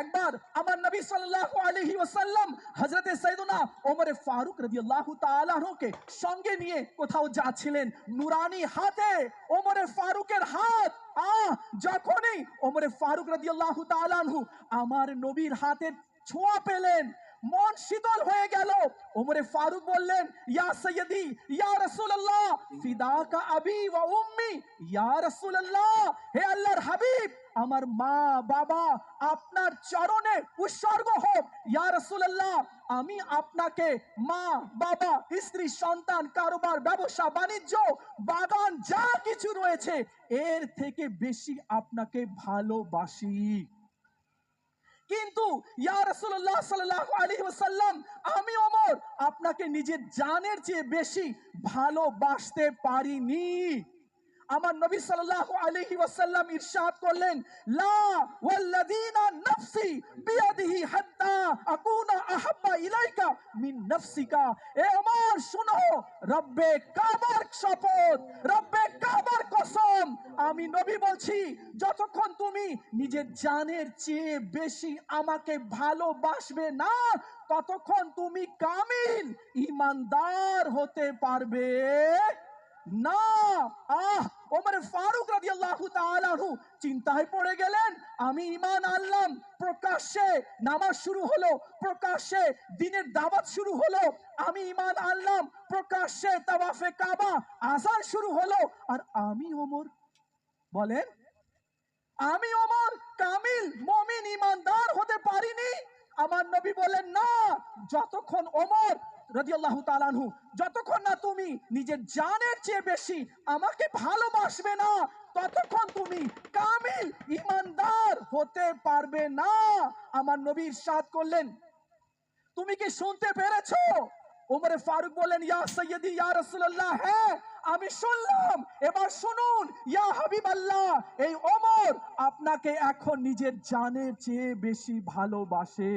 একবার আমার নবী সাল্লাল্লাহু আলাইহি ওয়াসাল্লাম হযরতে সাইয়েদনা ওমর ফারুক রাদিয়াল্লাহু তাআলা আনহুকে সঙ্গে নিয়ে কোথাও যাচ্ছিলেন। নুরানি হাতে ওমর ফারুকের হাত, যখনই ওমর ফারুক রাদিয়াল্লাহু তাআলা আনহু আমার নবীর হাতের ছোঁয়া পেলেন, মন শীতল হয়ে গেল। ওমরে ফারুক বললেন, ইয়া সাইয়্যিদি ইয়া রাসূলুল্লাহ ফিদাকা আবি ওয়া উম্মি, ইয়া রাসূলুল্লাহ, হে আল্লাহর হাবিব, আমার মা বাবা আপনার চরণে উৎসর্গ হোক। ইয়া রাসূলুল্লাহ, আমি আপনাকে মা বাবা স্ত্রী সন্তান কারোবার ব্যবসা বাণিজ্য বাগান যা কিছু রয়েছে এর থেকে বেশি আপনাকে ভালোবাসি। কিন্তু ইয়া রাসূলুল্লাহ সাল্লাল্লাহু আলাইহি ওয়াসাল্লাম, আমি ওমর আপনাকে নিজের জানের চেয়ে বেশি ভালোবাসতে পারিনি। আমার নবী সাল্লাল্লাহু আলাইহি ওয়াসাল্লাম ইরশাদ করলেন, লা ওয়াল্লাযিনা নাফসি বিয়াদিহি হাত্তা আকুনা আহাব্বা ইলাইকা মিন নাফসিকা। এ ওমর শুনো, রব্বে কাবার শপথ, রব্বে কাবার কসম, আমি নবী বলছি, যতক্ষণ তুমি নিজের জানের চেয়ে বেশি আমাকে ভালোবাসবে না, ততক্ষণ তুমি কামিল ঈমানদার হতে পারবে না। ওমর ফারুক রাদিয়াল্লাহু তাআলা আনহু চিন্তায় পড়ে গেলেন, আমি ঈমান আনলাম, প্রকাশ্যে নামাজ শুরু হলো, প্রকাশ্যে দ্বীনের দাওয়াত শুরু হলো, আমি ঈমান আনলাম, প্রকাশ্যে তাওয়াফে কাবা আযান শুরু হলো, আর আমি ওমর, বলেন, আমি ওমর কামিল মুমিন ঈমানদার হতে পারিনি? আমার নবী বলেন, না, যতক্ষণ ওমর রাদিয়াল্লাহু তাআলা আনহু, যতক্ষণ না তুমি নিজের জানের চেয়ে বেশি আমাকে ভালোবাসবে না, ততক্ষণ তুমি কামিল ঈমানদার হতে পারবে না। আমার নবী ইরশাদ করলেন, তুমি কি শুনতে পেরেছো? ওমর ফারুক বলেন, ইয়া সাইয়্যিদি ইয়া রাসূলুল্লাহ, হ্যাঁ আমি শুনলাম, এবার শুনুন ইয়া হাবিবাল্লাহ, এই ওমর আপনাকে এখন নিজের জানের চেয়ে বেশি ভালোবাসে।